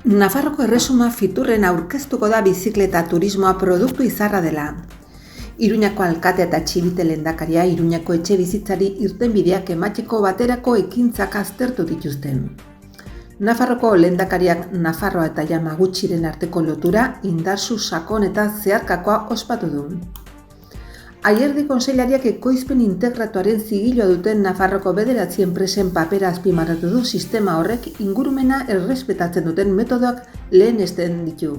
Nafarroko Erresuma Fiturren aurkeztuko da bizikleta turismoa produktu izarra dela. Iruñako alkatea eta Txibite lehendakaria Iruñako etxe bizitzari irtenbideak emateko baterako ekintzak aztertu dituzten. Nafarroko lehendakariak Nafarroa eta Yamaguchiren arteko lotura indartsu sakon eta zeharkakoa ospatu du. Aierdi kontseilariak ekoizpen integratuaren zigiloa duten Nafarroko 9 enpresen papera azpimarratu du sistema horrek ingurumena errespetatzen duten metodoak lehenesten ditu.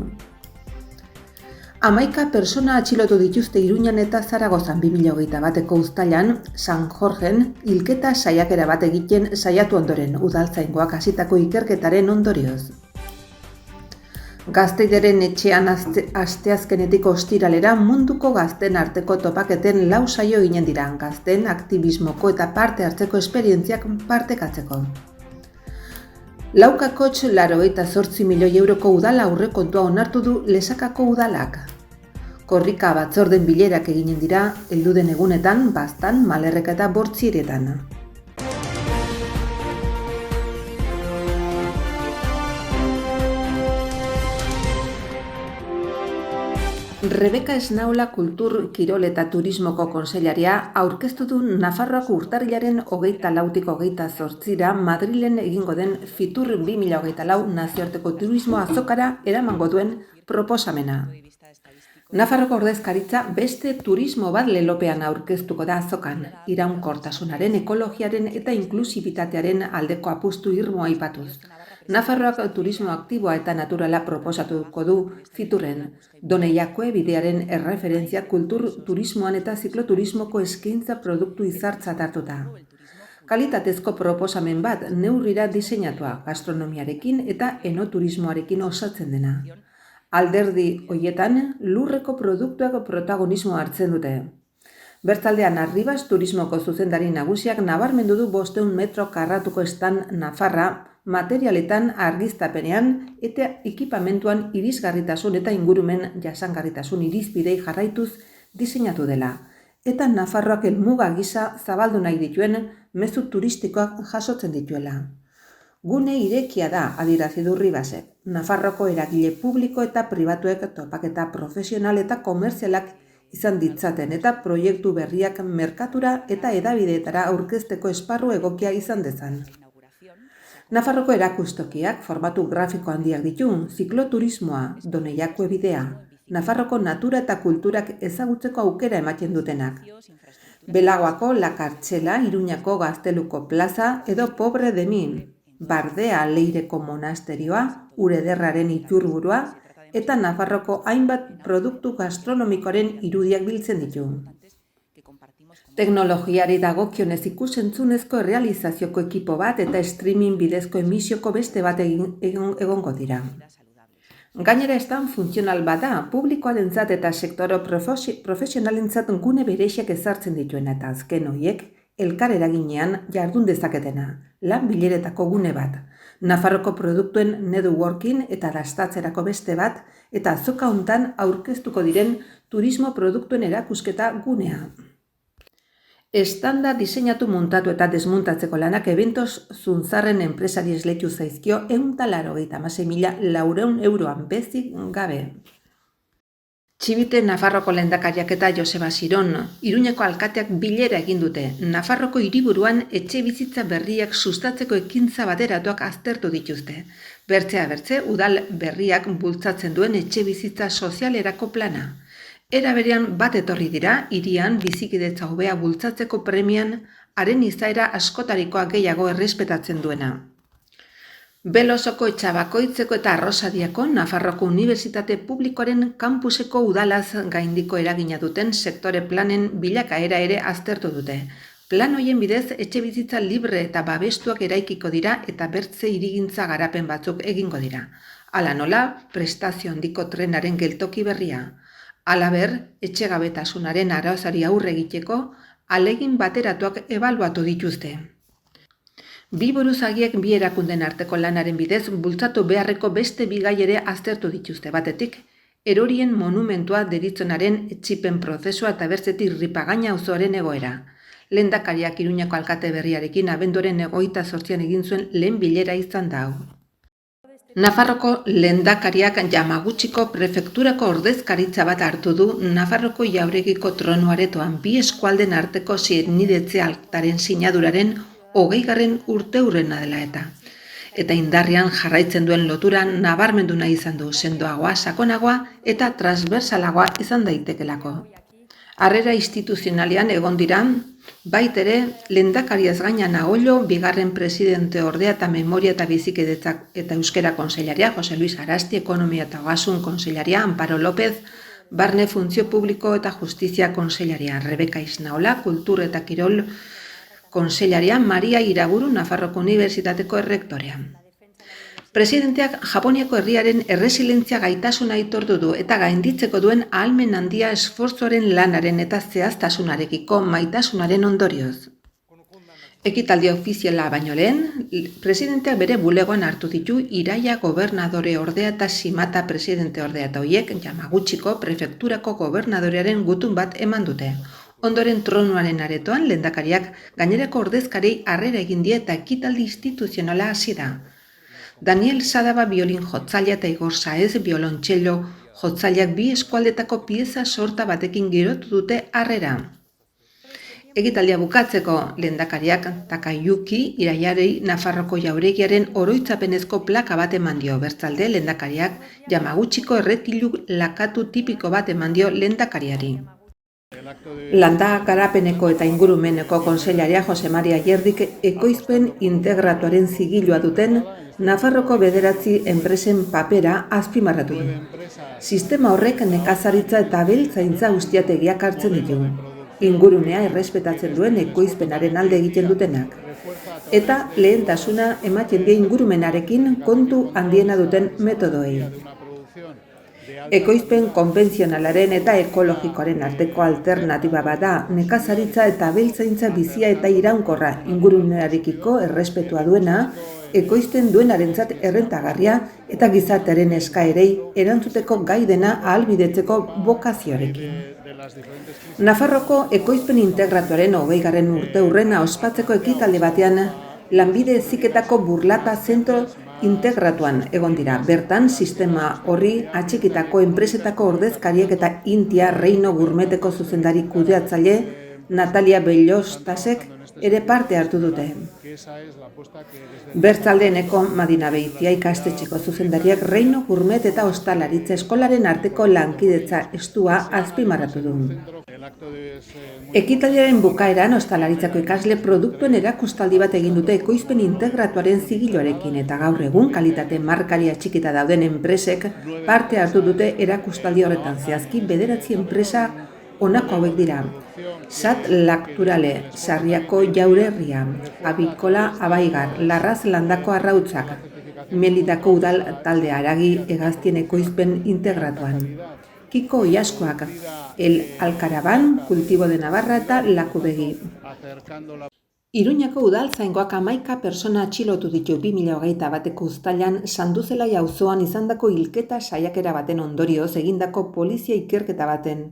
11 pertsona atxilotu dituzte Iruñan eta Zaragozan 2021ko uztailan San Jorgen hilketa saiakera bat egiten saiatu ondoren udaltzaingoak hasitako ikerketaren ondorioz. Gazteideren etxean asteazkenetik ostiralera munduko gazten arteko topaketen 4 saio ginen dira, gazten aktivismoko eta parte hartzeko esperientziak partekatzeko. Laukakotx 88 milioi euroko udala aurrekontua onartu du Lesakako udalak. Korrika batzorden bilerak eginen dira, helduden egunetan, Baztan, Malerreka eta Bortzieretan. Rebeka Esnaula Kultur, Kirol eta Turismoko kontseilaria aurkeztu du Nafarroako urtarrilaren 24tik 28ra Madrilen egingo den Fitur 2024 nazioarteko turismo azokara eramango duen proposamena. Nafarroko ordezkaritza beste turismo bat lelopean aurkeztuko da azokan, iraunkortasunaren, ekologiaren eta inklusibitatearen aldeko apustu irmoa aipatuz. Nafarroak turismo aktiboa eta naturala proposatuko du Fiturren, Doneiakue bidearen erreferentzia kultur turismoan eta zikloturismoko eskaintza produktu izartzat hartuta. Kalitatezko proposamen bat neurrira diseinatua, gastronomiarekin eta enoturismoarekin osatzen dena. Alderdi horietan lurreko produktuak protagonismoa hartzen dute. Bertaldean Arribas turismoko zuzendari nagusiak nabarmendu du 500 metro karratuko stan Nafarra materialetan argiztapenean eta ekipamentuan irisgarritasun eta ingurumen jasangarritasun irizpidei jarraituz diseinatu dela. Eta Nafarroak helmuga gisa zabaldu nahi dituen mezu turistikoak jasotzen dituela. Gune irekia da, adierazi du Ribasek. Nafarroko eragile publiko eta pribatuek topaketa profesional eta komerzialak izan ditzaten eta proiektu berriak merkatura eta hedabideetara aurkezteko esparru egokia izan dezan. Nafarroko erakustokiak formatu grafiko handiak ditu, zikloturismoa, Doneiakue bidea, Nafarroko natura eta kulturak ezagutzeko aukera ematen dutenak. Belagoako La Kartxela, Iruñako Gazteluko plaza edo Pobre de Min, Bardea Leireko monasterioa, Urederraren iturburua eta Nafarroko hainbat produktu gastronomikoaren irudiak biltzen ditu. Teknologiari dagokionez ikusentzunezko errealizazioko ekipo bat eta streaming bidezko emisioko beste bat egongo dira. Gainera estan funtzional bada, publikoarentzat eta sektore profesionalentzat gune bereixiak ezartzen dituena eta azken horiek elkar eraginean jardun dezaketena, lan bileretako gune bat, Nafarroko produktuen networking eta dastatzerako beste bat eta azoka hontan aurkeztuko diren turismo produktuen erakusketa gunea. Estanda diseinatu montatu eta desmontatzeko lanak Eventos Zunzarren enpresari esleitu zaizkio 186.400 euroan bezik gabe. Txibite Nafarroko lehendakariak eta Joseba Siron, Iruñeko alkateak bilera egin dute. Nafarroko hiriburuan etxe bizitza berriak sustatzeko ekintza bateratuak aztertu dituzte. Bertzea bertze, udal berriak bultzatzen duen etxe bizitza sozialerako plana. Era berean bat etorri dira, hirian bizikidetza hobea bultzatzeko premian, haren izaera askotarikoa gehiago errespetatzen duena. Belosoko Etxabakoitzeko eta Arrosadiako Nafarroko Unibertsitate Publikoaren kampuseko udalaz gaindiko eragina duten sektore planen bilakaera ere aztertu dute. Plan hoien bidez etxe bizitza libre eta babestuak eraikiko dira eta bertze hirigintza garapen batzuk egingo dira. Hala nola, prestazio handiko trenaren geltoki berria. Halaber, etxegabetasunaren arazoari aurre egiteko, ahalegin bateratuak ebaluatu dituzte. Bi buruzagiek bi erakunden arteko lanaren bidez bultzatu beharreko beste bi gai ere aztertu dituzte batetik, erorien monumentua deritzonaren etxipen prozesua eta bertzetik Ripagaina auzoaren egoera. Lehendakariak Iruñako alkate berriarekin abenduaren 28an egin zuen lehen bilera izan da hau. Nafarroko lehendakariak Yamaguchiko prefekturako ordezkaritza bat hartu du Nafarroko jauregiko tronu aretoan bi eskualden arteko senidetzea aktaren sinaduraren 20. urteurrena dela eta indarrean jarraitzen duen lotura nabarmendu nahi izan du sendoagoa, sakonagoa eta transversalagoa izan daitekelako. Harrera instituzionalean egon dira, baitere lehendakariaz gaina Naollo, bigarren presidente ordea eta memoria eta bizikidetzak eta euskera kontseilaria, Jose Luis Arasti, ekonomia eta ogasun kontseilaria, Amparo López, barne funtzio publiko eta justizia kontseilaria, Rebeka Isnaola, kultur eta kirol kontseilaria, Maria Iraburu, Nafarroko Unibertsitateko errektorea. Presidenteak Japoniako herriaren erresilientzia gaitasuna aitortu du eta gainditzeko duen ahalmen handia esfortzuaren lanaren eta zehaztasunarekiko maitasunaren ondorioz. Ekitaldi ofiziala baino lehen, presidenteak bere bulegoan hartu ditu Iraia gobernadore ordea eta Shimata presidente ordea eta hoiek Yamaguchiko prefekturako gobernadorearen gutun bat eman dute. Ondoren tronuaren aretoan lehendakariak gainerako ordezkariei harrera egin die eta ekitaldi instituzionala hasi da. Daniel Sadaba biolin jotzailea eta Igor Saez biolontxelo jotzaileak bi eskualdetako pieza sorta batekin girotu dute harrera. Ekitaldia bukatzeko lehendakariak Takayuki Iraiarei Nafarroko jauregiaren oroitzapenezko plaka bat eman dio. Bertzalde lehendakariak Yamaguchiko erretilu lakatu tipiko bat eman dio lehendakariari. Landa garapeneko eta ingurumeneko kontseilaria Jose Maria Yerdik ekoizpen integratuaren zigilua duten Nafarroko 9 enpresen papera azpimarratu du. Sistema horrek nekazaritza eta abeltzaintza ustiategiak hartzen ditu. Ingurunea errespetatzen duen ekoizpenaren alde egiten dutenak. Eta lehentasuna ematen die ingurumenarekin kontu handiena duten metodoei. Ekoizpen konbentzionalaren eta ekologikoaren arteko alternatiba bada nekazaritza eta abeltzaintza bizia eta iraunkorra ingurunearekiko errespetua duena, ekoizten duenarentzat errentagarria eta gizartearen eskaerei erantzuteko gai dena ahalbidetzeko bokazioarekin. Nafarroko ekoizpen integratuaren 20. urteurrena ospatzeko ekitaldi batean lanbide heziketako burlata zentro integratuan egon dira. Bertan, sistema horri atxikitako enpresetako ordezkariek eta Intia Reino Gurmeteko zuzendari kudeatzaile Natalia Bellostasek ere parte hartu dute. Bertzaldeeneko Madina Beitia ikastetxeko zuzendariak Reino Gurmet eta Ostalaritza eskolaren arteko lankidetza estua azpimarratu du. Ekitaldiaren bukaeran Ostalaritzako ikasle produktuen erakustaldi bat egin dute ekoizpen integratuaren zigiloarekin eta gaur egun kalitate markari atxikita dauden enpresek parte hartu dute erakustaldi horretan. Zehazki 9 enpresa honako hauek dira. Sat Lakturale, Sarriako Jaurerria, Abikola Abaigar, Larraz Landako Arrautzak, Melidako Udal talde Aragi hegaztien ekoizpen integratuan. Kiko Oiaskoak, El Alcaraban, Kultibo de Navarra eta Lakubegi. Iruñako udaltzaingoak 11 pertsona atxilotu ditu 2021 uztailean Sanduzelai auzoan izandako hilketa saiakera baten ondorioz egindako polizia ikerketa baten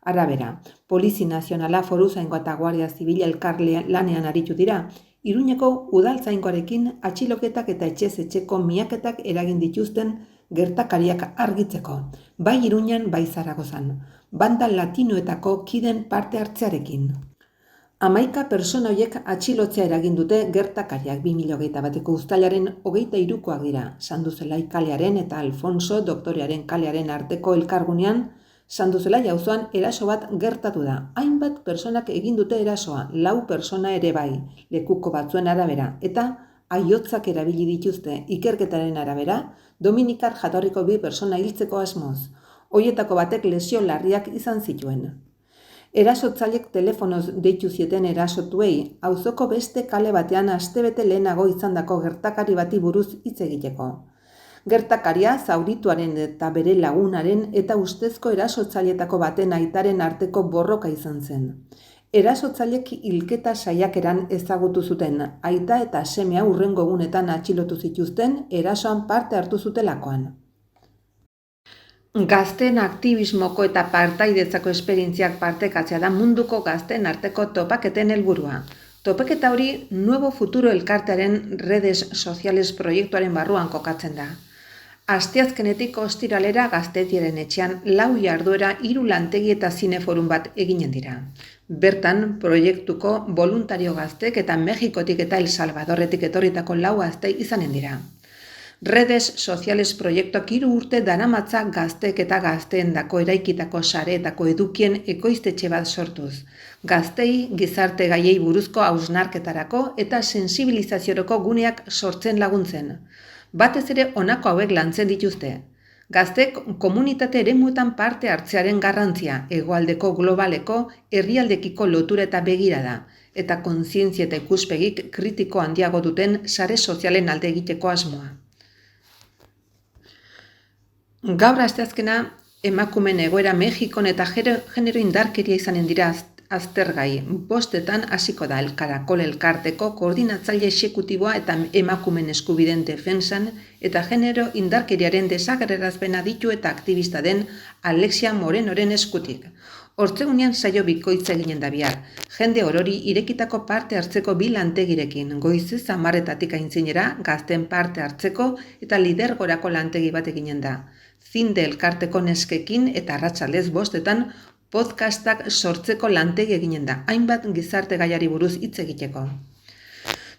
arabera. Polizi Nazionala, Foruzaingoa eta Guardia Zibila elkar lanean aritu dira. Iruñeko udaltzaingoarekin atxiloketak eta etxez etxeko miaketak eragin dituzten gertakariak argitzeko, bai Iruñan, bai Zaragozan, banda latinoetako kiden parte hartzearekin. 11 pertsona horiek atxilotzea eragin dute gertakariak 2021ko uztailaren 23koak dira. Sanduzelai kalearen eta Alfonso doktorearen kalearen arteko elkargunean, Sanduzelai auzoan eraso bat gertatu da. Hainbat pertsonak egin dute erasoa, 4 pertsona ere bai, lekuko batzuen arabera, eta aiotzak erabili dituzte. Ikerketaren arabera, Dominikar jatorriko 2 pertsona hiltzeko asmoz. Hoietako batek lesio larriak izan zituen. Erasotzailek telefonoz deitu zieten erasotuei, auzoko beste kale batean astebete lehenago izandako gertakari bati buruz hitz egiteko. Gertakaria zaurituaren eta bere lagunaren eta ustezko erasotzailetako baten aitaren arteko borroka izan zen. Erasotzailek hilketa saiakeran ezagutu zuten, aita eta semea hurrengo egunetan atxilotu zituzten erasoan parte hartu zutelakoan. Gazteen aktivismoko eta partaidetzako esperientziak partekatzea da munduko gazteen arteko topaketen helburua. Topaketa hori Nuevo Futuro elkartearen redes sociales proiektuaren barruan kokatzen da. Asteazkenetik ostiralera Gaztetiaren etxean 4 jarduera, 3 lantegi eta zineforum bat eginen dira. Bertan, proiektuko voluntario gaztek eta Mexikotik eta El Salvadorretik etorritako 4 gazte izanen dira. Redes Sociales proiektuak 3 urte daramatza gaztek eta gazteendako eraikitako sareetako edukien ekoiztetxe bat sortuz. Gaztei gizarte gaiei buruzko hausnarketarako eta sensibilizaziorako guneak sortzen laguntzen. Batez ere honako hauek lantzen dituzte. Gaztek komunitate eremuetan parte hartzearen garrantzia, hegoaldeko globaleko herrialdekiko lotura eta begirada, eta kontzientzia eta ikuspegik kritiko handiago duten sare sozialen alde egiteko asmoa. Gaur asteazkena emakumeen egoera Mexikon eta genero indarkeria izanen dira aztergai. 5:00 hasiko da El Karakol elkarteko koordinatzaile exekutiboa eta emakumeen eskubideen defentsan eta genero indarkeriaren desagerrarazpena ditu eta aktivista den Alexia Morenoren eskutik. Hortzegunean saio bikoitza eginen da bihar. Jende orori irekitako parte hartzeko 2 lantegirekin, goizez 10:00 aintzinera gazten parte hartzeko eta lidergorako lantegi bat eginen da. Zinde elkarteko neskekin eta arratsaldez 5:00 podcastak sortzeko lantegi eginen da, hainbat gizarte gaiari buruz hitz egiteko.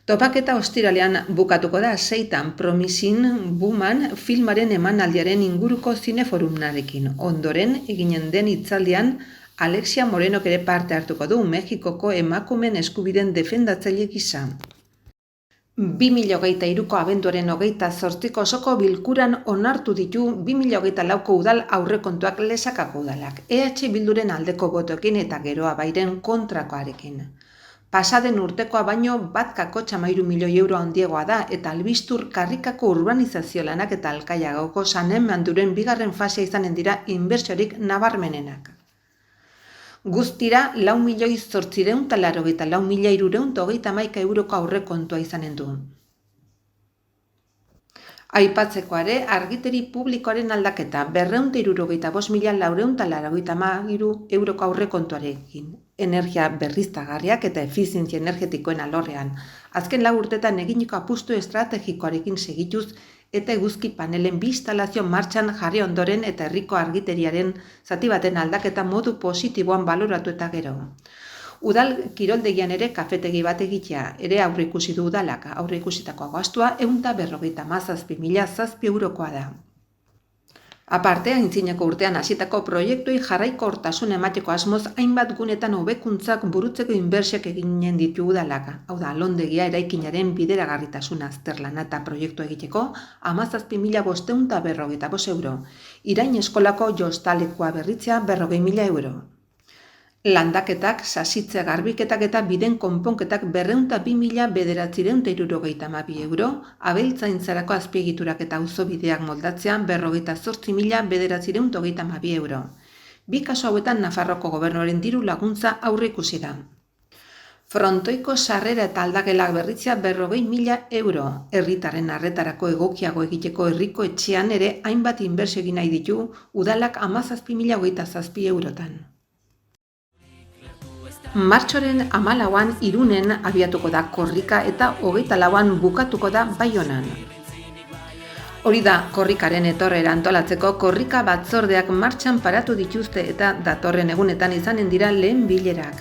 Topaketa ostiralean bukatuko da 6:00 Promising Woman filmaren emanaldiaren inguruko zineforumarekin. Ondoren, eginen den hitzaldian, Alexia Morenok ere parte hartuko du Mexikoko emakumeen eskubideen defendatzaile gisa. 2023ko abenduaren 28ko osoko bilkuran onartu ditu 2024ko udal aurrekontuak Lesakako udalak, EH Bilduren aldeko botoekin eta Geroa Bairen kontrakoarekin. Pasaden urtekoa baino 1,3 milioi euro handiagoa da eta Albistur karrikako urbanizazio lanak eta Alkaiagoko saneamenduren 2. fasea izanen dira inbertsiorik nabarmenenak. Guztira 4.884.331 euroko aurrekontua izanen du. Aipatzekoare argiteri publikoaren aldaketa 265.483 euroko aurrekontuarekin. Energia berriztagarriak eta efizientzia energetikoen alorrean. Azken 4 urtetan eginiko apustu estrategikoarekin segituz eta eguzki panelen 2 instalazio martxan jarri ondoren eta herriko argiteriaren zati baten aldaketa modu positiboan baloratu eta gero. Udal kiroldegian ere kafetegi bat egitea ere aurreikusi du udalak. Aurreikusitako gastua 157.007 eurokoa da. Aparte, aintzineko urtean hasitako proiektuei jarraikortasun emateko asmoz hainbat gunetan hobekuntzak burutzeko inbertsioak eginen ditu udalak. Hau da, londegia eraikinaren bideragarritasun azterlana eta proiektu egiteko 17.555 euro. Irain eskolako jostalekua berritzea 40.000 euro. Landaketak, sasitzea garbiketak eta biden konponketak 202.972 euro, abeltzaintzarako azpiegiturak eta auzobideak moldatzea 48.972 euro. 2 kasu hauetan Nafarroko gobernuaren diru laguntza aurreikusi da. Frontoiko sarrera eta aldagelak berritzea 40.000 euro. Herritarren arretarako egokiago egiteko herriko etxean ere hainbat inbertsio egin nahi ditu udalak 17.027 eurotan. Martxoaren 14an Irunen abiatuko da korrika eta 24an bukatuko da Baionan. Hori da, korrikaren etorrera antolatzeko korrika batzordeak martxan paratu dituzte eta datorren egunetan izanen dira lehen bilerak.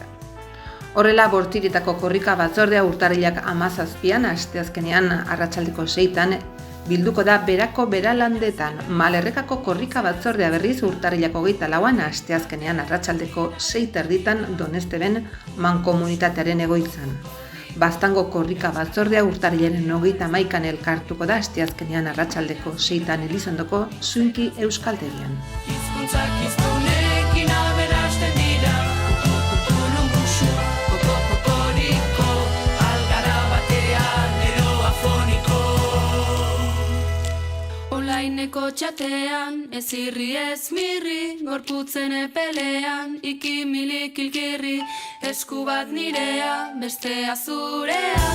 Horrela, Bortziritako korrika batzordea urtarrilak 17an, asteazkenean arratsaldeko 6etan, bilduko da Berako Beralandetan. Malerrekako korrika batzordea berriz urtarrilako 24an, asteazkenean arratsaldeko 6:30 Donesteben mankomunitatearen egoitzan. Baztango korrika batzordea urtarrilaren 31an elkartuko da asteazkenean arratsaldeko 6etan Elizondoko Zuinki Euskaltegian. Olaineko txatean, ez irri ez mirri, gorputzen epelean, ikimili kilkirri, esku bat nirea, bestea zurea,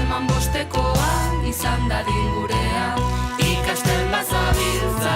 eman bostekoa, izan dadin gurea, ikasten bazabiltza